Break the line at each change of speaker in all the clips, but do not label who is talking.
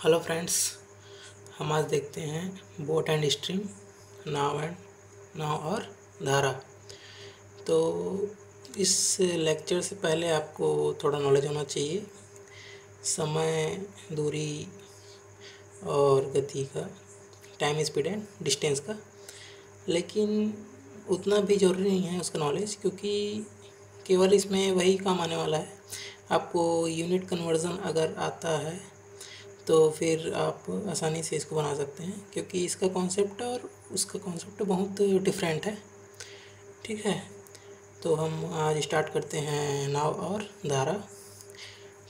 Hello friends, हम आज देखते हैं बोट एंड स्ट्रीम, नाव और धारा। तो इस लेक्चर से पहले आपको थोड़ा नॉलेज होना चाहिए समय, दूरी और गति का, टाइम, स्पीड एंड डिस्टेंस का। लेकिन उतना भी ज़रूरी नहीं है उसका नॉलेज, क्योंकि केवल इसमें वही काम आने वाला है। आपको यूनिट कन्वर्ज़न अगर आता है तो फिर आप आसानी से इसको बना सकते हैं, क्योंकि इसका कॉन्सेप्ट और उसका कॉन्सेप्ट बहुत डिफरेंट है। ठीक है, तो हम आज स्टार्ट करते हैं नाव और धारा।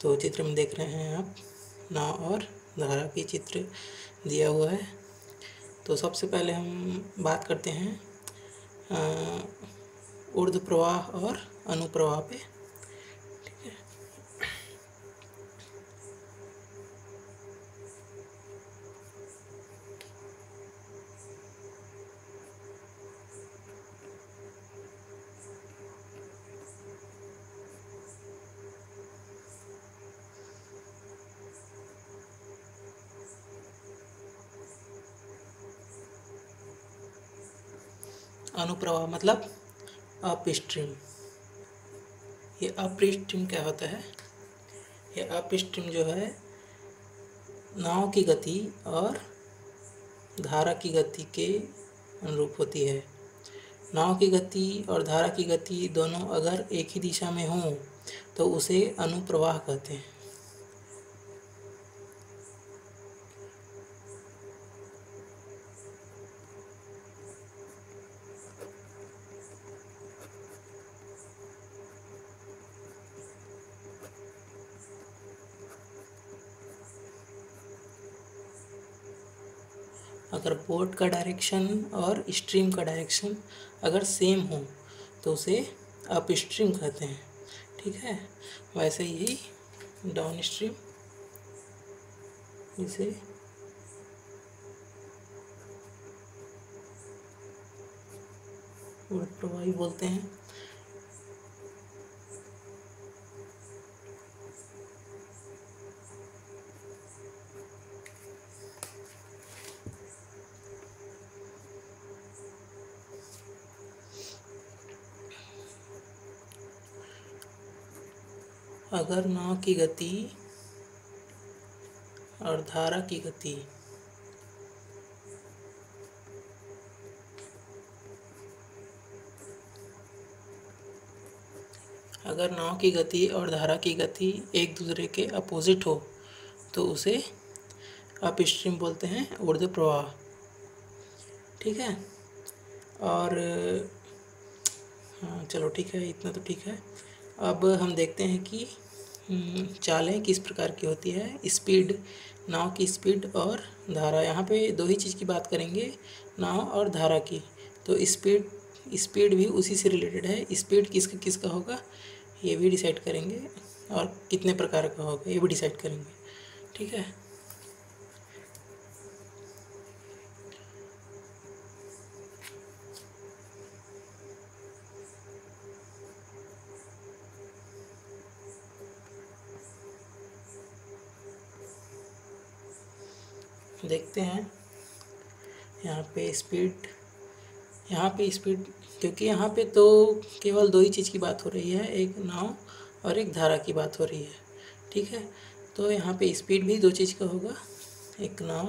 तो चित्र में देख रहे हैं आप, नाव और धारा की चित्र दिया हुआ है। तो सबसे पहले हम बात करते हैं ऊर्ध्व प्रवाह और अनुप्रवाह पे। अनुप्रवाह मतलब अप स्ट्रीम। ये अप स्ट्रीम क्या होता है? ये अप स्ट्रीम जो है, नाव की गति और धारा की गति के अनुरूप होती है। नाव की गति और धारा की गति दोनों अगर एक ही दिशा में हों तो उसे अनुप्रवाह कहते हैं। अगर बोट का डायरेक्शन और स्ट्रीम का डायरेक्शन अगर सेम हो तो उसे अप स्ट्रीम कहते हैं। ठीक है, वैसे ही डाउन स्ट्रीम, इसे ऊर्ध्व प्रवाही बोलते हैं। अगर नाव की गति और धारा की गति अगर नाव की गति और धारा की गति एक दूसरे के अपोजिट हो तो उसे अप स्ट्रीम बोलते हैं, ऊर्ध्व प्रवाह। ठीक है, और हाँ चलो ठीक है, इतना तो ठीक है। अब हम देखते हैं कि चालें किस प्रकार की होती है। स्पीड, नाव की स्पीड और धारा, यहाँ पे दो ही चीज़ की बात करेंगे, नाव और धारा की। तो स्पीड भी उसी से रिलेटेड है। स्पीड किसका किसका होगा ये भी डिसाइड करेंगे, और कितने प्रकार का होगा ये भी डिसाइड करेंगे। ठीक है, देखते हैं यहाँ पे स्पीड, क्योंकि यहाँ पे तो केवल दो ही चीज़ की बात हो रही है, एक नाव और एक धारा की बात हो रही है। ठीक है, तो यहाँ पे स्पीड भी दो चीज़ का होगा, एक नाव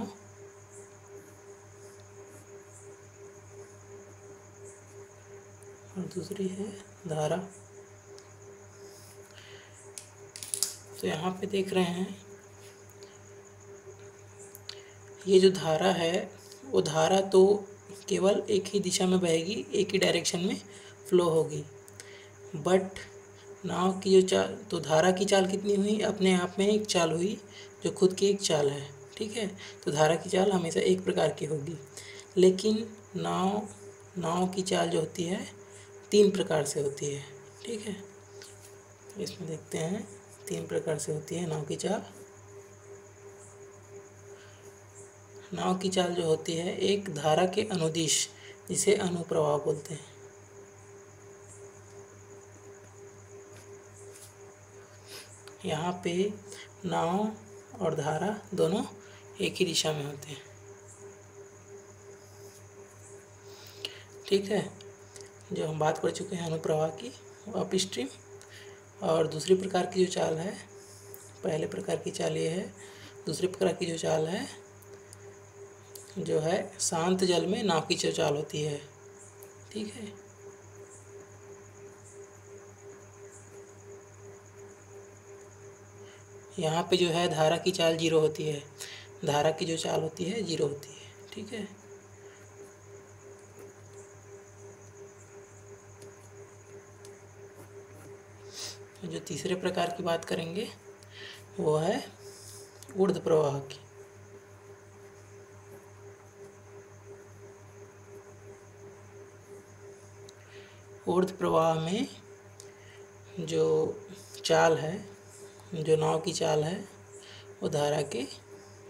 और दूसरी है धारा। तो यहाँ पे देख रहे हैं, ये जो धारा है वो धारा तो केवल एक ही दिशा में बहेगी, एक ही डायरेक्शन में फ्लो होगी। बट नाव की जो चाल, तो धारा की चाल कितनी हुई, अपने आप में एक चाल हुई जो खुद की एक चाल है। ठीक है, तो धारा की चाल हमेशा एक प्रकार की होगी। लेकिन नाव की चाल जो होती है तीन प्रकार से होती है। ठीक है, इसमें देखते हैं, तीन प्रकार से होती है नाव की चाल। नाव की चाल जो होती है, एक धारा के अनुदिश, जिसे अनुप्रवाह बोलते हैं। यहाँ पे नाव और धारा दोनों एक ही दिशा में होते हैं। ठीक है, जो हम बात कर चुके हैं अनुप्रवाह की, अप स्ट्रीम। और दूसरी प्रकार की जो चाल है, पहले प्रकार की चाल ये है, दूसरी प्रकार की जो चाल है जो है शांत जल में नाव की जो चाल होती है। ठीक है, यहाँ पे जो है धारा की चाल जीरो होती है, धारा की जो चाल होती है जीरो होती है। ठीक है, जो तीसरे प्रकार की बात करेंगे वो है ऊर्ध्व प्रवाह की। ऊर्ध्व प्रवाह में जो चाल है, जो नाव की चाल है, वो धारा के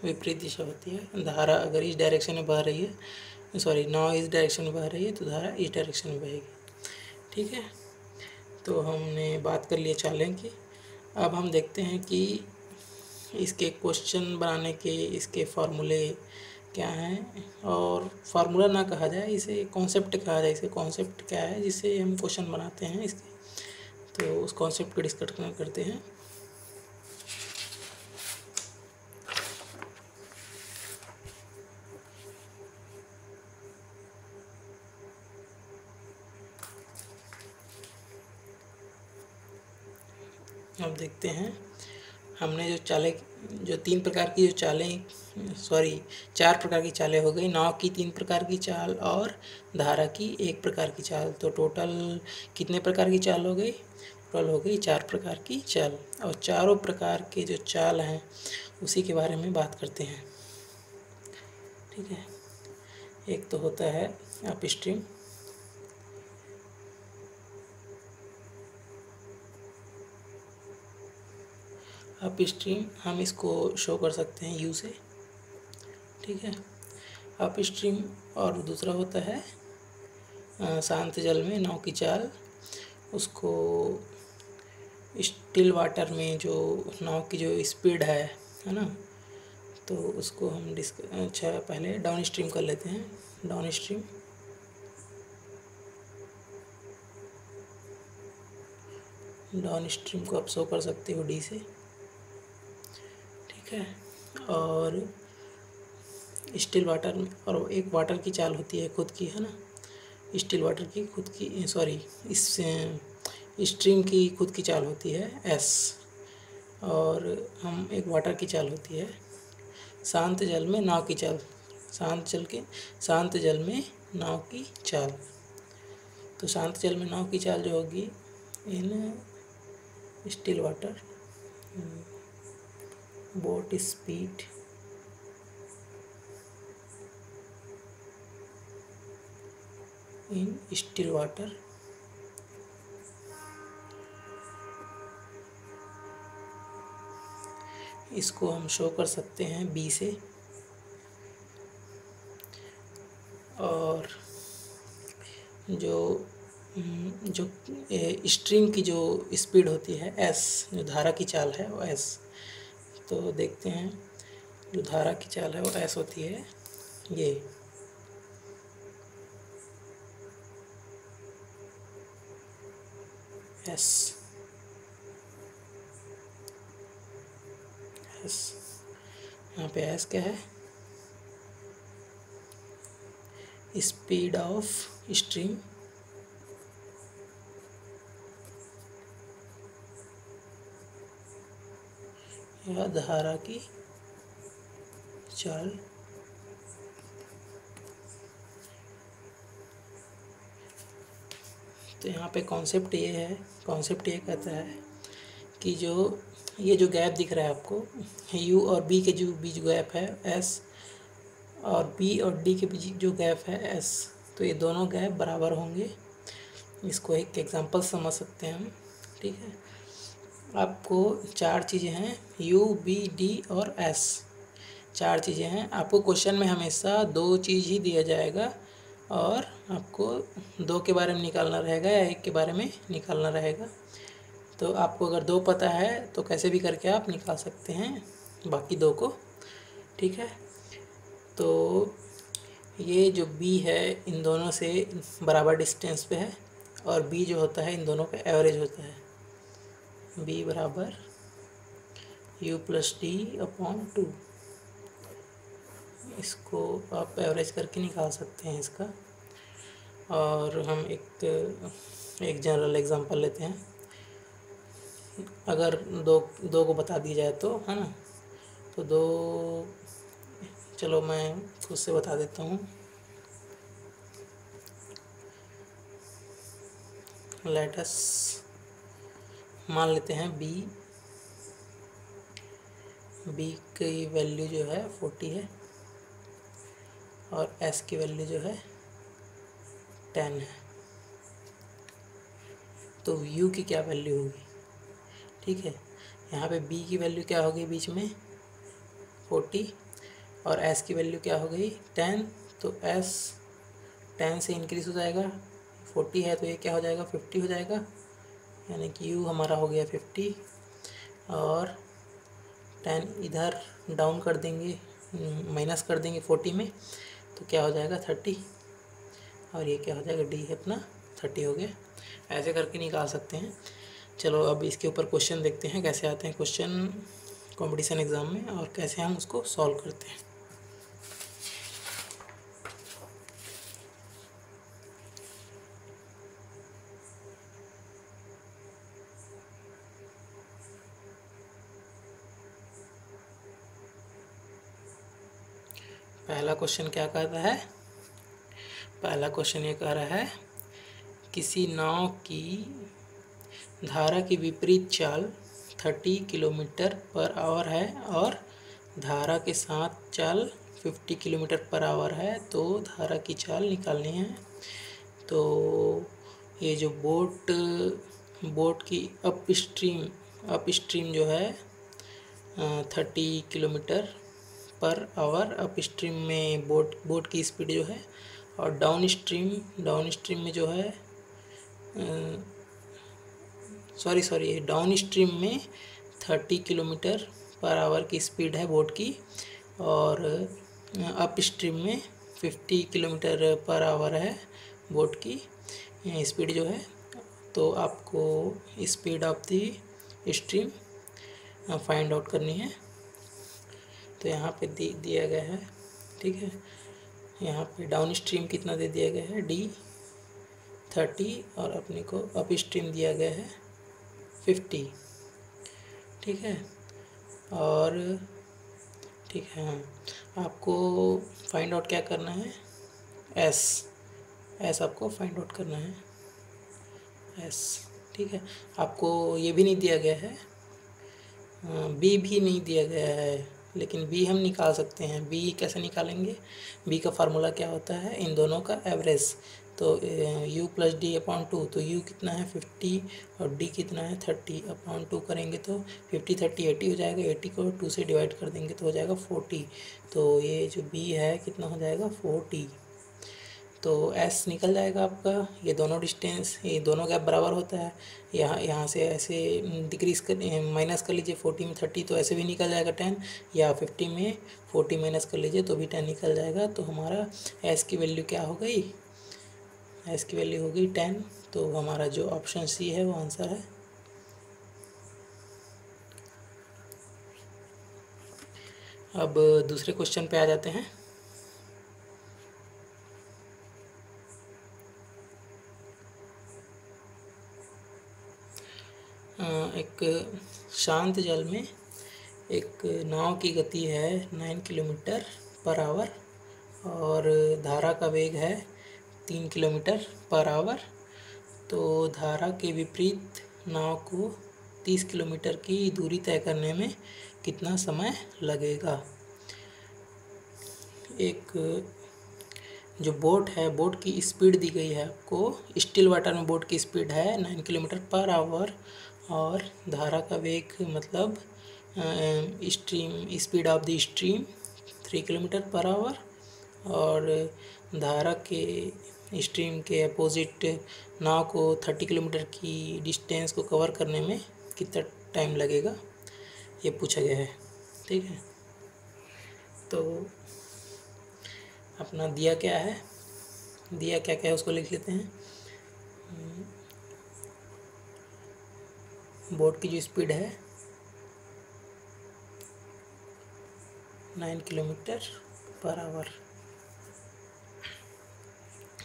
विपरीत दिशा होती है। धारा अगर इस डायरेक्शन में बह रही है, सॉरी, नाव इस डायरेक्शन में बह रही है तो धारा इस डायरेक्शन में बहेगी। ठीक है, तो हमने बात कर लिया चालें की। अब हम देखते हैं कि इसके क्वेश्चन बनाने के इसके फार्मूले क्या हैं, और फार्मूला ना कहा जाए, इसे कॉन्सेप्ट कहा जाए। इसे कॉन्सेप्ट क्या है जिससे हम क्वेश्चन बनाते हैं इसके, तो उस कॉन्सेप्ट को डिस्कस करते हैं। अब देखते हैं, हमने जो चालें, जो तीन प्रकार की जो चालें, सॉरी, चार प्रकार की चालें हो गई। नाव की तीन प्रकार की चाल और धारा की एक प्रकार की चाल, तो टोटल कितने प्रकार की चाल हो गई? टोटल हो गई चार प्रकार की चाल। और चारों प्रकार के जो चाल हैं उसी के बारे में बात करते हैं। ठीक है, एक तो होता है अप स्ट्रीम, अप स्ट्रीम हम इसको शो कर सकते हैं यू से। ठीक है, अप स्ट्रीम। और दूसरा होता है शांत जल में नाव की चाल, उसको स्टिल वाटर में जो नाव की जो स्पीड है ना, तो उसको हम अच्छा पहले डाउन स्ट्रीम कर लेते हैं। डाउन स्ट्रीम, डाउन स्ट्रीम को आप शो कर सकते हो डी से। ठीक है, और स्टिल वाटर में, और एक वाटर की चाल होती है खुद की, है ना, स्टिल वाटर की खुद की, सॉरी, इस स्ट्रीम की खुद की चाल होती है एस, और हम एक वाटर की चाल होती है शांत जल में नाव की चाल, शांत जल में नाव की चाल। तो शांत जल में नाव की चाल जो होगी in still water, boat speed in still water, इसको हम शो कर सकते हैं बी से। और जो स्ट्रीम की जो स्पीड होती है एस, जो धारा की चाल है वो एस। तो देखते हैं, जो धारा की चाल है वो एस होती है ये, एस, एस। यहाँ पे एस क्या है? स्पीड ऑफ स्ट्रीम या धारा की चाल। तो यहाँ पे कॉन्सेप्ट ये है, कॉन्सेप्ट ये कहता है कि जो ये जो गैप दिख रहा है आपको, यू और बी के जो बीच गैप है एस, और बी और डी के बीच जो गैप है एस, तो ये दोनों गैप बराबर होंगे। इसको एक एग्जांपल समझ सकते हैं हम। ठीक है, आपको चार चीज़ें हैं, यू बी डी और एस, चार चीज़ें हैं। आपको क्वेश्चन में हमेशा दो चीज़ ही दिया जाएगा, और आपको दो के बारे में निकालना रहेगा या एक के बारे में निकालना रहेगा। तो आपको अगर दो पता है तो कैसे भी करके आप निकाल सकते हैं बाकी दो को। ठीक है। तो ये जो b है इन दोनों से बराबर डिस्टेंस पे है, और b जो होता है इन दोनों का एवरेज होता है। b बराबर u प्लस डी अपॉन 2। इसको आप एवरेज करके निकाल सकते हैं इसका। और हम एक जनरल एग्जांपल लेते हैं। अगर दो दो को बता दिया जाए तो, है ना, तो दो, चलो मैं खुद से बता देता हूँ। लेट अस मान लेते हैं b की वैल्यू जो है 40 है और s की वैल्यू जो है 10 है। तो u की क्या वैल्यू होगी? ठीक है, यहाँ पे b की वैल्यू क्या होगी बीच में 40, और s की वैल्यू क्या हो गई 10। तो s 10 से इंक्रीज़ हो जाएगा, 40 है तो ये क्या हो जाएगा 50 हो जाएगा, यानी कि u हमारा हो गया 50। और 10 इधर डाउन कर देंगे, माइनस कर देंगे 40 में, तो क्या हो जाएगा 30, और ये क्या हो जाएगा d है अपना 30 हो गया। ऐसे करके निकाल सकते हैं। चलो अब इसके ऊपर क्वेश्चन देखते हैं कैसे आते हैं क्वेश्चन कंपटीशन एग्ज़ाम में, और कैसे हम उसको सॉल्व करते हैं। पहला क्वेश्चन क्या कहता है? पहला क्वेश्चन ये कह रहा है किसी नाव की धारा की विपरीत चाल 30 किलोमीटर पर आवर है और धारा के साथ चाल 50 किलोमीटर पर आवर है, तो धारा की चाल निकालनी है। तो ये जो बोट की अप स्ट्रीम जो है 30 kilometre per hour up stream में बोट की स्पीड जो है, और डाउन स्ट्रीम में जो है डाउन स्ट्रीम में 30 किलोमीटर पर आवर की स्पीड है बोट की, और अप स्ट्रीम में 50 किलोमीटर पर आवर है बोट की स्पीड जो है। तो आपको speed of the stream find out करनी है। तो यहाँ पे दिया गया है, ठीक है, यहाँ पे डाउन स्ट्रीम कितना दे दिया गया है D30, और अपने को अप स्ट्रीम दिया गया है 50, ठीक है। और ठीक है, हाँ, आपको फाइंड आउट क्या करना है, एस आपको फाइंड आउट करना है एस, ठीक है। आपको ये भी नहीं दिया गया है, बी भी नहीं दिया गया है, लेकिन बी हम निकाल सकते हैं। बी कैसे निकालेंगे? बी का फार्मूला क्या होता है, इन दोनों का एवरेज। तो u प्लस डी अपॉन 2, तो u कितना है 50 और d कितना है 30, अपॉन 2 करेंगे तो 50 30 80 हो जाएगा, 80 को 2 से डिवाइड कर देंगे तो हो जाएगा 40। तो ये जो b है कितना हो जाएगा 40। तो s निकल जाएगा आपका। ये दोनों डिस्टेंस, ये दोनों गैप बराबर होता है। यहाँ से ऐसे डिक्रीज़ कर माइनस कर लीजिए 40 में 30, तो ऐसे भी निकल जाएगा 10, या 50 में 40 माइनस कर लीजिए तो भी 10 निकल जाएगा। तो हमारा s की वैल्यू क्या हो गई, s की वैल्यू हो गई 10। तो हमारा जो ऑप्शन सी है वो आंसर है। अब दूसरे क्वेश्चन पे आ जाते हैं। एक शांत जल में एक नाव की गति है 9 किलोमीटर पर आवर और धारा का वेग है 3 किलोमीटर पर आवर। तो धारा के विपरीत नाव को 30 किलोमीटर की दूरी तय करने में कितना समय लगेगा? एक जो बोट है, बोट की स्पीड दी गई है आपको, स्टिल वाटर में बोट की स्पीड है 9 किलोमीटर पर आवर, और धारा का वेग मतलब speed of the stream 3 kilometre per hour, और धारा के स्ट्रीम के अपोजिट नाव को 30 किलोमीटर की डिस्टेंस को कवर करने में कितना टाइम लगेगा, ये पूछा गया है। ठीक है, तो अपना दिया क्या है, दिया क्या क्या है उसको लिख लेते हैं। बोट की जो स्पीड है 9 किलोमीटर पर आवर,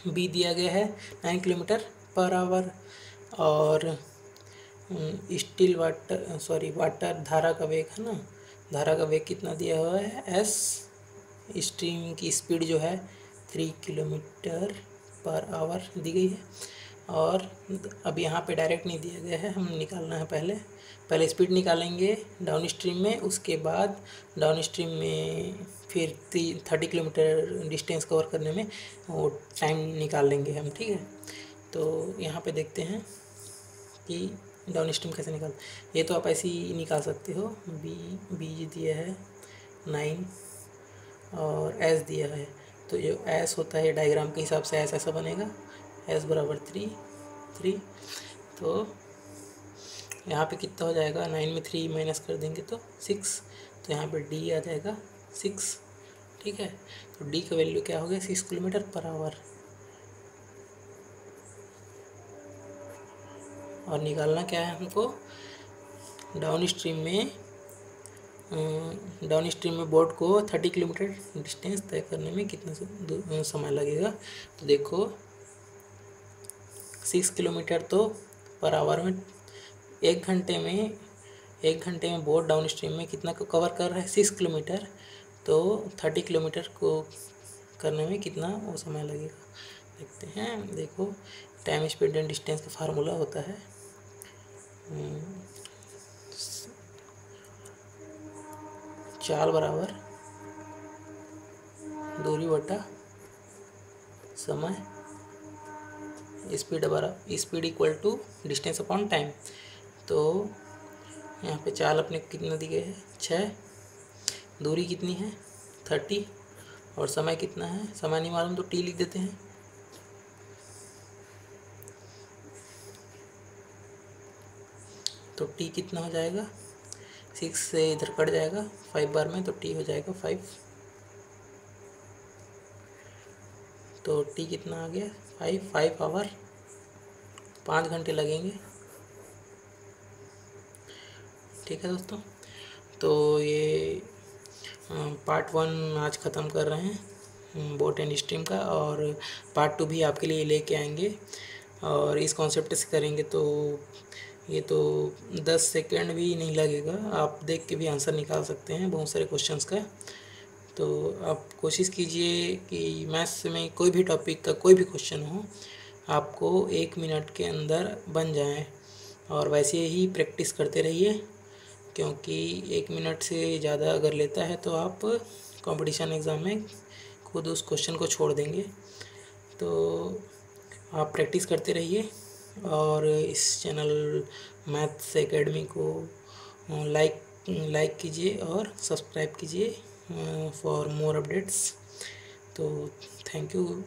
बी दिया गया है 9 किलोमीटर पर आवर, और स्टिल वाटर वाटर धारा का वेग है ना, धारा का वेग कितना दिया हुआ है एस, स्ट्रीम की स्पीड जो है 3 किलोमीटर पर आवर दी गई है। और अब यहाँ पे डायरेक्ट नहीं दिया गया है, हम निकालना है पहले स्पीड निकालेंगे डाउन स्ट्रीम में, उसके बाद डाउन स्ट्रीम में फिर 30 किलोमीटर डिस्टेंस कवर करने में वो टाइम निकाल लेंगे हम, ठीक है। तो यहाँ पे देखते हैं कि डाउन स्ट्रीम कैसे निकाल, ये तो आप ऐसे ही निकाल सकते हो। बी दिया है 9 और एस दिया है, तो जो एस होता है डायग्राम के हिसाब से एस ऐसा बनेगा, एस बराबर 3। तो यहाँ पे कितना हो जाएगा, 9 में 3 माइनस कर देंगे तो 6, तो यहाँ पे डी आ जाएगा 6, ठीक है। तो डी का वैल्यू क्या हो गया 6 किलोमीटर पर आवर। और निकालना क्या है हमको, डाउन स्ट्रीम में बोट को 30 किलोमीटर डिस्टेंस तय करने में कितना समय लगेगा। तो देखो 6 किलोमीटर तो पर आवर में, एक घंटे में बोट डाउन स्ट्रीम में कितना कवर कर रहा है 6 किलोमीटर, तो 30 किलोमीटर को करने में कितना वो समय लगेगा देखते हैं। देखो टाइम स्पीड एंड डिस्टेंस का फार्मूला होता है चाल बराबर दूरी बटा समय, speed equal to distance upon time. तो यहाँ पे चाल अपने कितना दी गई है 6, दूरी कितनी है 30, और समय कितना है, समय नहीं मालूम तो टी लिख देते हैं। तो टी कितना हो जाएगा, 6 से इधर कट जाएगा 5 बार में, तो टी हो जाएगा 5। तो टी कितना आ गया 5 आवर, 5 घंटे लगेंगे, ठीक है दोस्तों। तो ये पार्ट 1 आज ख़त्म कर रहे हैं बोट एंड स्ट्रीम का, और पार्ट 2 भी आपके लिए लेके आएंगे, और इस कॉन्सेप्ट से करेंगे तो ये तो 10 सेकंड भी नहीं लगेगा, आप देख के भी आंसर निकाल सकते हैं बहुत सारे क्वेश्चंस का। तो आप कोशिश कीजिए कि मैथ्स में कोई भी टॉपिक का कोई भी क्वेश्चन हो आपको 1 मिनट के अंदर बन जाए, और वैसे ही प्रैक्टिस करते रहिए, क्योंकि 1 मिनट से ज़्यादा अगर लेता है तो आप कंपटीशन एग्ज़ाम में खुद उस क्वेश्चन को छोड़ देंगे। तो आप प्रैक्टिस करते रहिए, और इस चैनल मैथ्स एकेडमी को लाइक कीजिए और सब्सक्राइब कीजिए फॉर मोर अपडेट्स। तो थैंक यू।